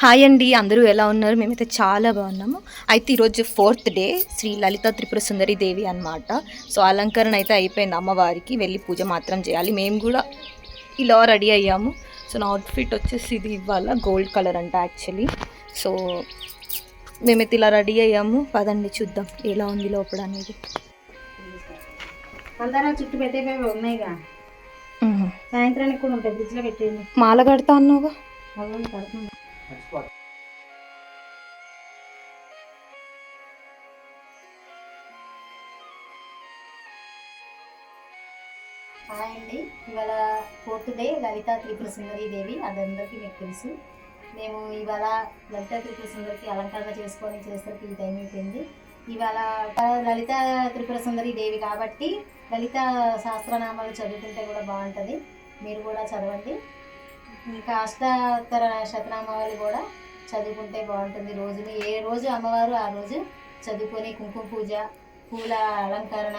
Hi అండి, అందరూ ఎలా ఉన్నారు? మేమైతే చాలా బాగున్నాము. అయితే ఈరోజు 4th డే శ్రీ లలిత త్రిపుర సుందరి దేవి అనమాట. సో అలంకరణ అయితే అయిపోయింది. అమ్మవారికి వెళ్ళి పూజ మాత్రం చేయాలి. మేము కూడా ఇలా రెడీ అయ్యాము. సో నా అవుట్ఫిట్ వచ్చేసి ఇది ఇవాళ గోల్డ్ కలర్ అంట యాక్చువల్లీ. సో మేమైతే ఇలా రెడీ అయ్యాము. పదండి చూద్దాం ఎలా ఉంది లోపల అనేది. చుట్టూ పెట్టే ఉన్నాయిగా, సాయంత్రానికి కూడా ఉంటాయి. ఫ్రిడ్జ్ లో పెట్టేది. మాల కడతా అన్నావుగా. హాయ్ అండి, ఇవాళ 4th డే లలితా త్రిపుర సుందరి దేవి. అదందరికీ మీకు తెలుసు. మేము ఇవాళ లలితా త్రిపుర సుందరికి అలంకరణ చేసేసరికి ఈ టైం అయిపోయింది. ఇవాళ లలితా త్రిపుర సుందరి దేవి కాబట్టి లలిత శాస్త్రనామాలు చదువుకుంటే కూడా బాగుంటుంది. మీరు కూడా చదవండి. ఇంకా అష్టాత్తర శతనామాలు కూడా చదువుకుంటే బాగుంటుంది. రోజులు ఏ రోజు అమ్మవారు ఆ రోజు చదువుకొని కుంకుమ పూజ, పూల అలంకరణ,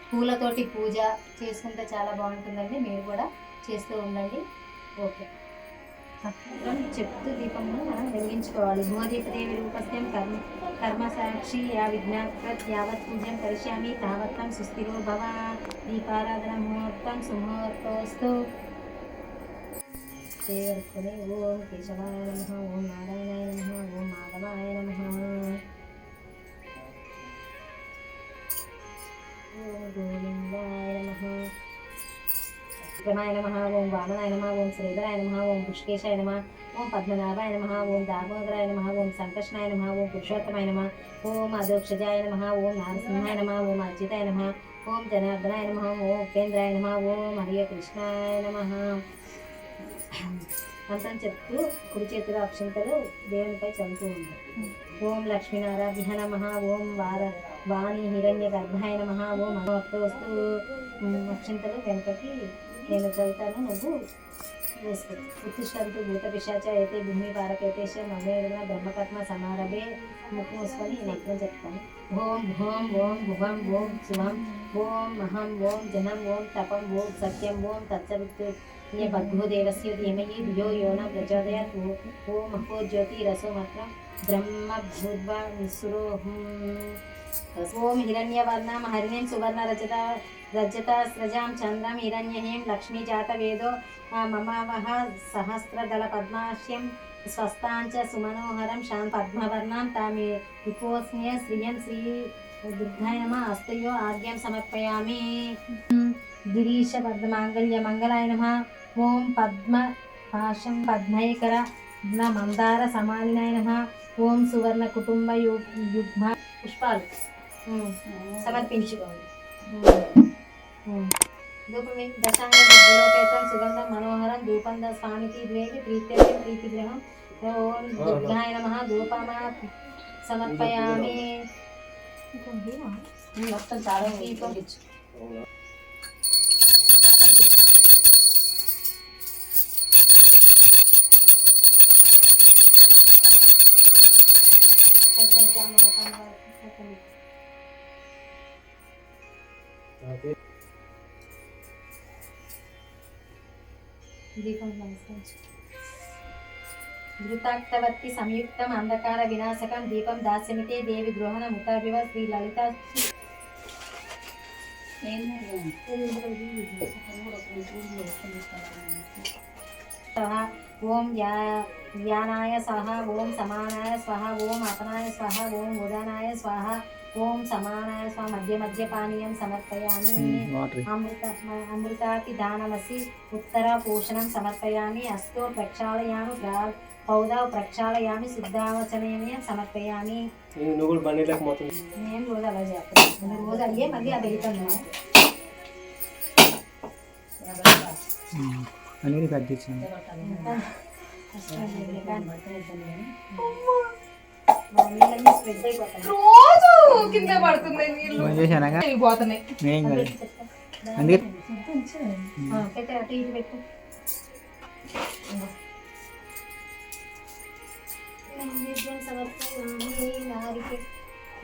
పూలతోటి పూజ చేసుకుంటే చాలా బాగుంటుందండి. మీరు కూడా చేస్తూ ఉండండి. ఓకే, చెప్తూ దీపంను మనం వెలిగించుకోవాలి. భూదీపదేవి రూపస్థ్యం కర్మ సాక్షి యా విజ్ఞాపత్ యావత్ పూజం కరిష్యామి తావత్తం సుస్థిరో భవ. దీపారాధన ముహూర్తం సుముహూర్తోస్తు. చేరుకుని ఓం కేశవాయ నమః, ఓం నారాయణాయ నమః, ఓం మాధవాయ నమః, ఓం గోవిందాయ నమః, విక్రమాయ నమః, ఓం వామనాయ నమః, ఓం శ్రీధరాయ నమః, ఓం పుష్కేశాయ నమః, ఓం పద్మనాభాయ నమః, ఓం దామోదరాయ నమః, ఓం సంకర్షణాయ నమః, ఓం పురుషోత్తమాయ నమః, ఓం అదోక్షజాయ నమః, ఓం నారసింహాయ నమః, ఓం అర్జితాయ నమః, ఓం జనార్దనాయ నమః, ఓం ఉపేంద్రాయ నమః, ఓం హరియ కృష్ణాయ నమః. మంత్రం చెప్తూ కుడి చేతుల అక్షంతలు దేవునిపై చదువుతూ ఉంది. ఓం లక్ష్మీనారాధ్య నమః, ఓం వాణి హిరణ్య గర్భాయ నమః, ఓం అమోక్తోస్తు. అక్షంతలు వెనుకకి నేను చదువుతాను, నువ్వు వేసుకో. ఉత్తిష్టంతు భూత పిశాచ అయితే భూమి పారకైతేశ మమ్మేరున బ్రహ్మకర్మ సమారభే. ముక్కు మూసుకొని ఈ మంత్రం చెప్తాను. ఓం భూం ఓం భువం ఓం శివం ఓం మహం ఓం జనం ఓం తపం ఓం సత్యం ఓం తత్సవిత్ భర్గో దేవస్య ధీమహి ధియో యో న ప్రచోదయాత్. ఓం అహో జ్యోతిరసోమత్రం బ్రహ్మ భూర్భా నిస్సురోహం. ఓం హిరణ్యవర్ణం హరిణీం సువర్ణ రజత స్రజాం చంద్రం హిరణ్యహీం లక్ష్మీ జాత వేదో మమావహ సహస్రదళ పద్మాశ్యం స్వస్థాంచ సుమనోహరం శాం పద్మవర్ణం తామి విపోస్మ్య శ్రియం శ్రీ దుర్గాయ నమః. హస్తయో ఆర్ఘ్యం సమర్పయామి. గిరీశ పద్మాంగళ్య మంగళాయ నమః. ఓం పద్మ పాశం పద్మైకర మందార సమాలినాయ నమః. ఓం సువర్ణ కుటుంబ యుగ్మ పుష్పాలు సమర్పించుకోండి. ధూపమే దశాంగ గుణోపేతం సుగంధం మనోహరం ధూపం ద స్వామికి ద్వేగి ప్రీత్యర్థం ప్రీతిగ్రహం. ఓం దుర్గాయ నమః. ధూపమా సమర్పయామి. మొత్తం చాలా దీపం దీపం ధృతాక్తవర్తి సంయుక్తం అంధకార వినాశకం దీపం దాస్యమితే దేవి గృహణ ముతాభివ శ్రీ లలిత. ఓం యానాయ స్వాహ, ఓం సమానాయ స్వాహ, ఓం అపనాయ స్వాహ, ఓం ఉదానాయ స్వాహ, ఓం సమానాయ స్వాహ. మధ్య మధ్య పానీయం సమర్పయామి. అమృతాతి దానమసి ఉత్తర పోషణం సమర్పయామి. అస్తో ప్రక్షాళయామి పౌదా ప్రక్షాళయామి. శుద్ధావచనీయం సమర్పయామి. నేను రోజు అలా చేస్తాను. రోజు అయ్యే మళ్ళీ అది వెళ్తాను. అనేది కట్టించాను. రోజు కింద పడుతుంది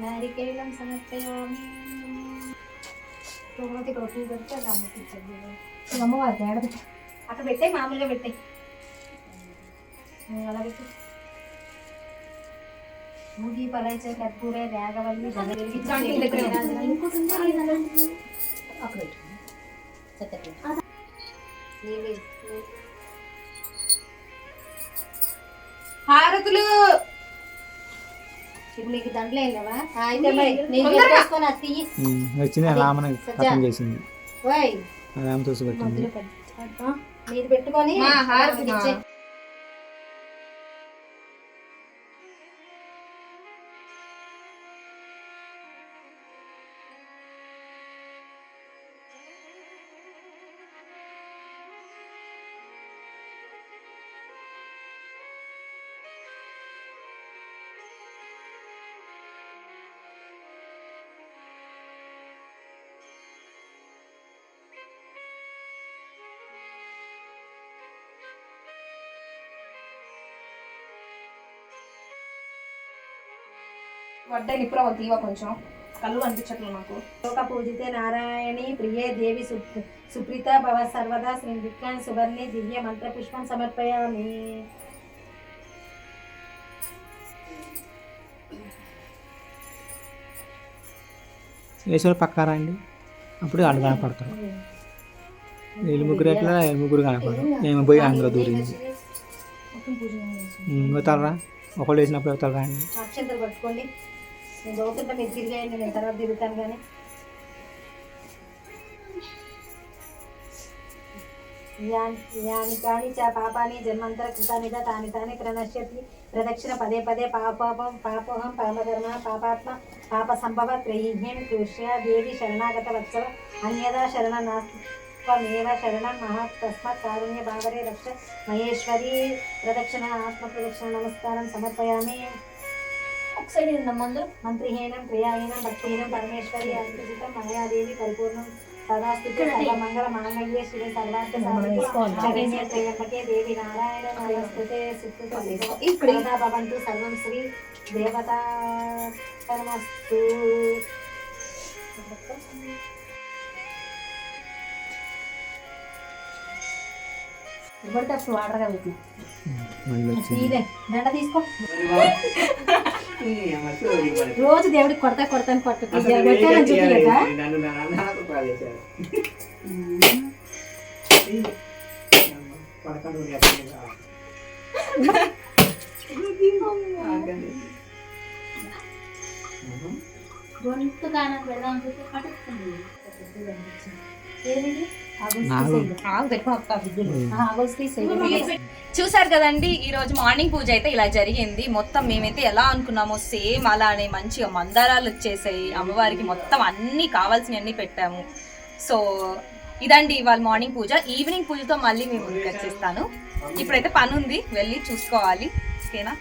నారికేళం సమర్పయామి. అమ్మవారికి అక్కడ పెట్టే మామూలుగా పెట్టే అలా పెట్టి మూగి పలైచ కర్పూరే రాగవల్లి హారతులు ఇప్పుడు నీకు దండలే లేవా అయితే మరి నేను చేసుకొని అత్తి వచ్చింది రామన కథం చేసింది ఓయ్ రామ తోసి పెట్టింది మీరు పెట్టుకొని హారతులు ఇచ్చే వడ్డే నిప్పురా తీవ కొంచెం కళ్ళు అనిపించట్లేదు నాకు. లోక పూజితే నారాయణి ప్రియే దేవి సుప్రీత భవ సర్వదా శ్రీ విజ్ఞాన సువర్ణి దివ్య మంత్ర పుష్పం సమర్పయామి. వేసే పక్కారా అండి అప్పుడు వాళ్ళు కనపడతారు. వీళ్ళు ముగ్గురు ఎట్లా ముగ్గురు కనపడరు. మేము పోయి అందులో దూరింది పోతారా ఒకళ్ళు వేసినప్పుడు అవుతారా అండి. అక్షంతలు పట్టుకోండి. నేను చదువుతుంటే మీరు తిరిగాయండి, నేను తర్వాత తిరుగుతాను. కానీ యాని కాని చ పాపాని జన్మంతర కృతానిద తాని తాని ప్రణశ్యతి ప్రదక్షిణ పదే పదే పాపం పాపోహం పాపధర్మ పాపాత్మ పాప సంభవ త్రయీహ్యం కృష్య దేవి శరణాగత వత్సవ అన్యదా శరణ నాస్త్వమేవ శరణం మహా తస్మాత్ కారుణ్య భావరే రక్ష మహేశ్వరి. ప్రదక్షిణ ఆత్మ ప్రదక్షిణ నమస్కారం సమర్పయామి. ఒకసారి మంత్రిహీనం క్రియాహీనం భక్తిహీనం పరమేశ్వరి అంకితం మయాదేవి పరిపూర్ణం సదాస్థితి సర్వమంగళ మాంగళ్యే శివ సర్వార్థ సాధికే త్రయంబకే దేవి నారాయణ నమస్తే సుప్రదా భవంతు సర్వం శ్రీ దేవతార్పణమస్తు. ఇవ్వటప్పుడు వాడరగా పెట్టిన దండ తీసుకో. రోజు దేవుడికి కొడతాను కొట్టాను చూపియక గొంతు కాన పెడదాం పట్టుకుంది. చూసారు కదండి, ఈ రోజు మార్నింగ్ పూజ అయితే ఇలా జరిగింది. మొత్తం మేమైతే ఎలా అనుకున్నామో సేమ్ అలానే మంచిగా మందారాలు వచ్చేసాయి అమ్మవారికి. మొత్తం అన్ని కావాల్సినవన్నీ పెట్టాము. సో ఇదండి ఇవాళ మార్నింగ్ పూజ. ఈవినింగ్ పూజతో మళ్ళీ మేము వచ్చేస్తాను. ఇప్పుడైతే పని ఉంది, వెళ్ళి చూసుకోవాలి. ఓకేనా?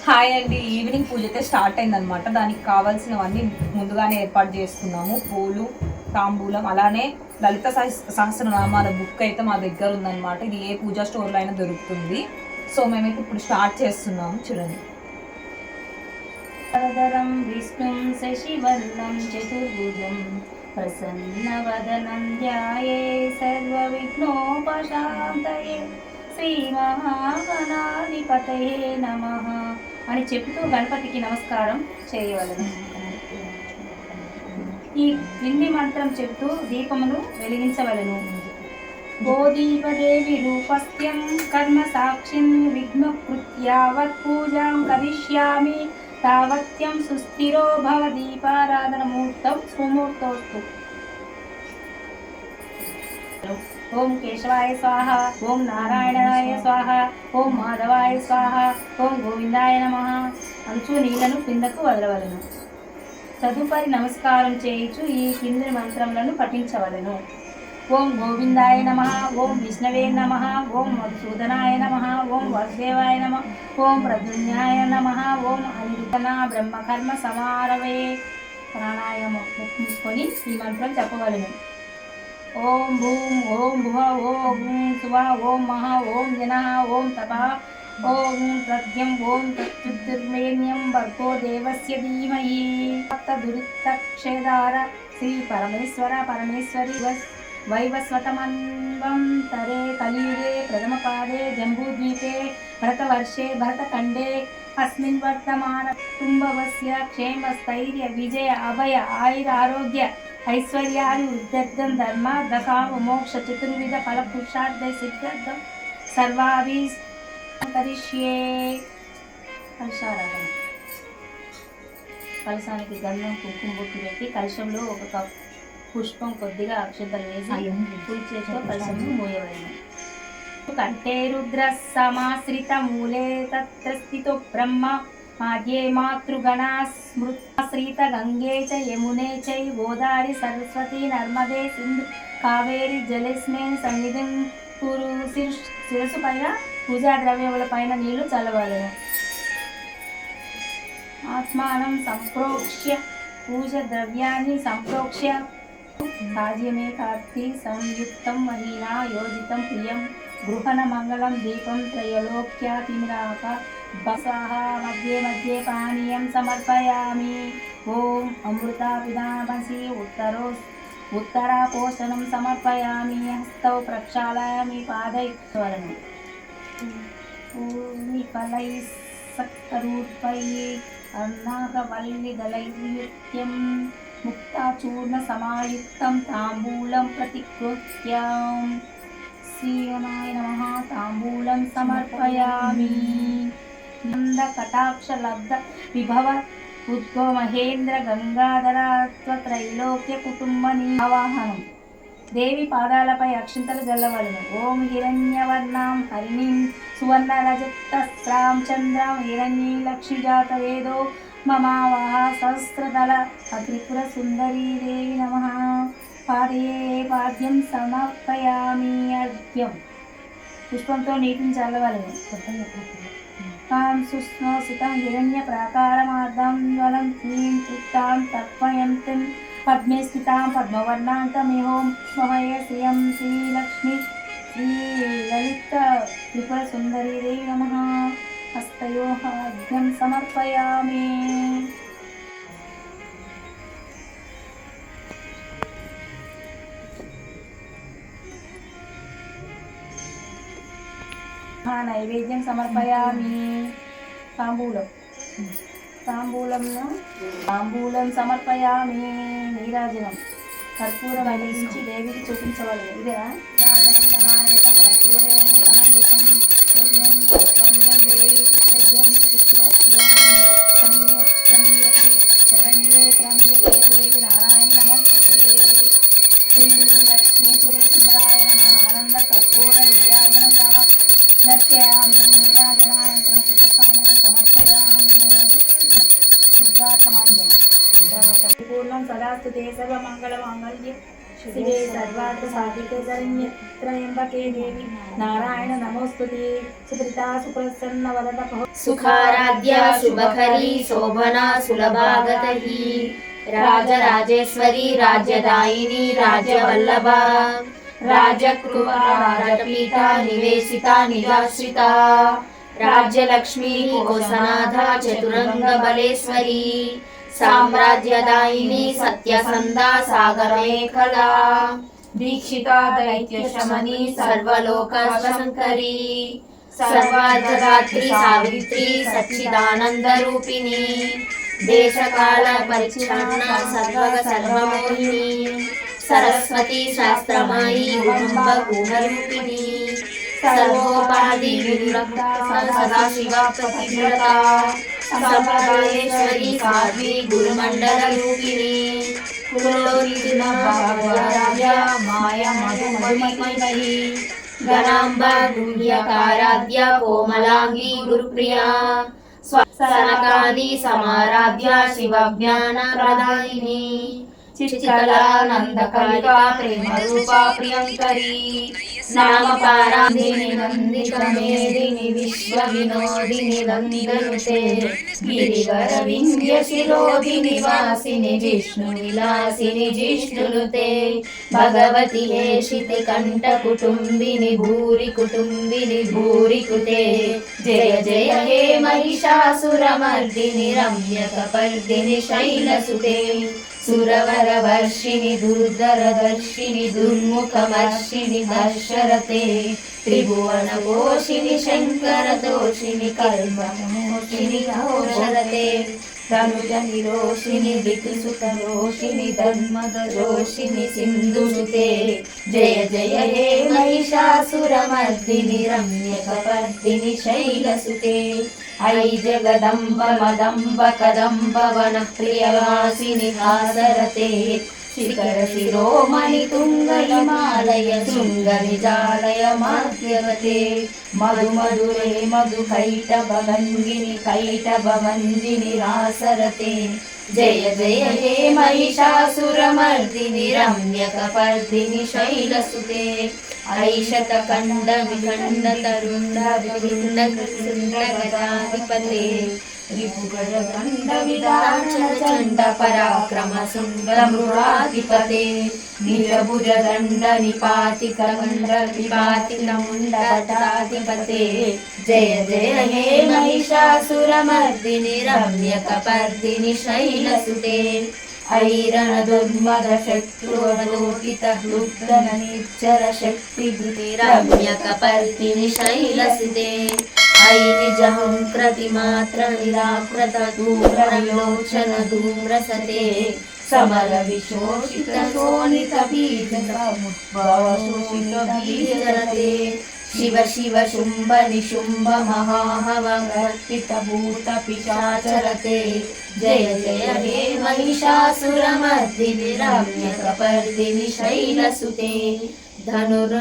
హాయ్ అండి, ఈవినింగ్ పూజ అయితే స్టార్ట్ అయిందనమాట. దానికి కావాల్సినవన్నీ ముందుగానే ఏర్పాటు చేసుకున్నాము. పూలు, తాంబూలం, అలానే లలిత సహస్రనామాల బుక్ అయితే మా దగ్గర ఉందన్నమాట. ఇది ఏ పూజా స్టోర్లో అయినా దొరుకుతుంది. సో మేమైతే ఇప్పుడు స్టార్ట్ చేస్తున్నాము. చూడండి. వరదరం విష్ణుం శశివర్ణం చతుర్భుజం ప్రసన్నవదనం ధ్యాయే సర్వవిఘ్నోపశాంతయే శ్రీ మహాగణాధిపతయే నమః అని చెబుతూ గణపతికి నమస్కారం చేయవలెను. ఈ క్రింది మంత్రం చెప్తూ దీపమును వెలిగించవలెను. ఓ దీపదేవి రూపస్థ్యం కర్మ సాక్షిం విఘ్నకృత్యావత్ పూజాం కరిష్యామి తావత్యం సుస్థిరో భవ దీపారాధన ముహూర్తం సుముహూర్తోస్తు. ఓం కేశవాయ స్వాహ, ఓం నారాయణాయ స్వాహ, ఓం మాధవాయ స్వాహ, ఓం గోవిందాయ నమః అనుచు నీళ్లను కిందకు వదలవలను. తదుపరి నమస్కారం చేయుచు ఈ కింది మంత్రములను పఠించవలెను. ఓం గోవిందాయ నమః, ఓం విష్ణవే నమః, ఓం మధుసూదనాయ నమః, ఓం వాసుదేవాయ నమః, ఓం ప్రద్యుమ్నాయ నమః, ఓం అనిరుద్ధన బ్రహ్మకర్మ సమారవే. ప్రాణాయామం మూసుకొని ఈ మంత్రం చెప్పవలెను. ఓం భూం ఓం భువ ఓం శువ ఓం మహ ఓం జన ఓం తప ఓం ప్రజ్ఞం ఓం తత్తుర్వేణ్యం భర్గో దేవస్య ధీమహి దురితక్షేదార శ్రీ పరమేశ్వర పరమేశ్వరి వైవస్వతమన్వం తరే కలియుగే ప్రథమపాదే జంబూద్వీపే భరతవర్షే భరతఖండే अस्मिन् वर्तमान कुटुम्बस्य क्षेमस्थैर्य विजय अभय आयुर आरोग्य ऐश्वर्यादि वृद्ध्यर्थं धर्म दकाम मोक्ष चतुर्विध फल पुरुषार्थ सिद्ध्यर्थं सर्वाभि करिष्ये కలశారాధన. కలశానికి గంధం కుంకుమ బొట్టు పెట్టి కలశంలో ఒక కప్ పుష్పం కొద్దిగా అక్షంతలు వేసి కుడి చేతితో కలశంను మూయవలెను. కంఠే రుద్ర సమాశ్రిత మూలే తత్ర స్థితో బ్రహ్మ మాధ్యే మాతృగణా స్మృతాశ్రిత గంగే చ యమునే చై గోదావరి సరస్వతి నర్మదే సింధు కావేరి జలస్మిన్ సన్నిధిం కురు. శిరస్సు పైన పూజా ద్రవ్యముల పైన నీళ్లు చల్లవలెను. ఆత్మానం సంప్రోక్ష్య పూజ ద్రవ్యాన్ని సంప్రోక్ష్య సాధ్యమే కార్తీ సంయుక్తం మహీనా యోజితం ప్రియం గృహణ మంగళం దీపం త్రయలోక్యాతిమిరాక బసాహ మధ్యే మధ్యే పానీయం సమర్పయామి. ఓం అమృత పిదామసి ఉత్తరా పోషణం సమర్పయామి. హస్తౌ ప్రక్షాళయామి పాదైవలను ఫలై సక్కరూపై అన్నాగవల్లిదలైర్యుక్త్యం ముక్తాచూర్ణ సమాయుక్తం తాంబూలం ప్రతికృత్యాం. శ్రీగణాయ నమః తాంబూలం సమర్పయామి. నంద కటాక్ష లబ్ధ విభవ ఉద్భవ మహేంద్ర గంగాధరత్వ త్రైలోక్య కుటుంబని ఆవాహనం. దేవి పాదాలపై అక్షింతలు జల్లవలెను. ఓం హిరణ్యవర్ణాం హరిణీం సువర్ణ రజతస్రాం చంద్రాం హిరణ్యీ లక్ష్మీజాత వేదో మమావహ సహస్రదళ త్రిపుర సుందరీ దేవి నమః. పాదయే పాద్యం సమర్పయామి. అర్ఘ్యం పుష్పంతో నీటిని చల్లవలెను. తాం సుస్మోసితం హిరణ్య ప్రాకారమార్ధం జ్వలం శ్రీం తృప్తాం తర్పయంతం పద్మే స్థితాం పద్మవర్ణాంతమిహోం మహయ శ్రియం శ్రీలక్ష్మి శ్రీలలిత త్రిపుర సుందరీ దేవి నమః. హస్తయోః అర్ఘ్యం సమర్పయామి. నైవేద్యం సమర్పయామి. తాంబూలం సమర్పయామి. నీరాజనం కర్పూరం వెలిగించి దేవికి చూపించవలెను. ఇదేనా నారాయణ నమస్తే శ్రీ లక్ష్మీ సుందరాయ నమః. ఆనంద కర్పూర నీరాజనం దర్శయామి. నీరాజనానంతరం సుఖసామం సమర్పయామి. శుద్ధాత్మాంజం పూర్ణం సదాస్తుతే సర్వమంగళమాంగళ్యే శివే సర్వార్థ సాధికే శరణ్యత్రయంబకే దేవి నారాయణ నమోస్తుతే. సుప్రీతా సుప్రసన్న వరద సుఖారాధ్య శుభకరీ శోభనా సులభాగతహి రాజరాజేశ్వరి రాజ్యదాయిని రాజ్యవల్లభ రాజకృప రాజపీఠ నివేశిత నిజాశ్రిత రాజ్యలక్ష్మీ కోసనాథ చతురంగ బలేశ్వరి సామ్రాజ్యదాయిని సత్యసంధా సాగరమేఖలా దీక్షితా దైత్యశమని సర్వలోకశంకరీ సర్వార్ధరాత్రి సావిత్రి సచ్చిదానంద రూపిణి దేశకాల పరిచ్ఛన్న సర్వగ సర్వమోహిని సరస్వతి శాస్త్రమాయి గుణంబ గుణరూపిణి సర్వోపాధి విరక్త సదాశివ ప్రతివ్రత సంపదేశ్వరి సాధ్వి గురుమండల రూపిణి కులోరితిన భాగవరాజ్య మాయ మధుమహిమహి గణాంబ గుహ్యకారాధ్య కోమలాంగి గురుప్రియా సనకాది సమారాధ్య శివజ్ఞాన ప్రదాయిని చిత్కళానందకలికా ప్రేమ రూపా ప్రియంకరీ నామపారాంధిని నందితమేదిని విశ్వ వినోదిని నందనుతే గిరివర వింధ్య శిరోధిని వాసిని జిష్ణు విలాసిని జిష్ణునుతే భగవతి హేషితి కంఠ కుటుంబిని భూరి కుటుంబిని భూరి కుతే జయ జయ హే మహిషాసురమర్దిని రమ్య కపర్దిని శైలసుతే సురవరవర్షిణి దుర్ధరదర్శిని దుర్ముఖమర్షిణి దర్శరతే త్రిభువనపోషిణి శంకరదోషిణి కల్మషమోషిణి ఘోషరతే తనుజనిరోషిణి దిక్సుతరోషిణి ధర్మదరోషిణి సింధుసుతే జయ జయ హే మహిషాసురమర్దిని రమ్యకపర్దిని శైలసుతే ఐ జగదంబ మదంబ కదంబ వన ప్రియవాసిని హాసరతే శిఖర శిరోమణి తుంగ హిమాలయ శృంగ నిజాలయ మాధ్యవతే మధు మధురే మధు కైటభ గంగిని కైటభ వందిని రాసరతే జయ జయ హే మహిషాసురమర్దిని రమ్యకపర్దిని శైలసుతే ఐషత కండ విఖండ తరుండ విభిన్న గజాధిపతే రిపుగజ కండ విదాచల చండ పరాక్రమ సుందరమృగాధిపతే నిజభుజ దండ నిపాతి కండ విపాతి ముండ భటాధిపతే జయ జయ హే మహిషాసురమర్దిని రమ్యకపర్దిని శైలసుతే ఐరణ దుర్మద శత్రువలోకిత హృద్దన నిచ్చర శక్తి భృతి రమ్యకపర్దిని శైలసుతే ఐ నిజహంకృతి మాత్ర నిరాకృత దూరలోచన దూమ్రసతే సమర విశోషిత శోణిత బీజ శోషిత బీజరతే శివ శివ శుంభ నిశుంభ మహాహవర్పిత భూత పిశాచరతే జయ జయ హే మహిషాసురమర్దిని రమ్యకపర్దిని శైలసుతే ధనుర్.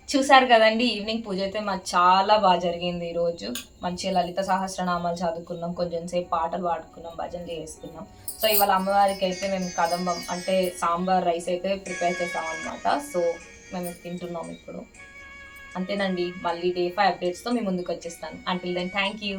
చూసారు కదండి, ఈవినింగ్ పూజ అయితే మాకు చాలా బాగా జరిగింది. ఈరోజు మంచిగా లలిత సహస్రనామాలు చదువుకున్నాం, కొంచెం సేపు పాటలు పాడుకున్నాం, భజనలు చేసుకున్నాం. సో ఇవాళ అమ్మవారికి అయితే మేము కదంబం అంటే సాంబార్ రైస్ అయితే ప్రిపేర్ చేసాం అనమాట. సో మేము తింటున్నాం ఇప్పుడు. అంతేనండి, మళ్ళీ డే 5 అప్డేట్స్తో మీ ముందుకు వచ్చేస్తాను. Until then thank you.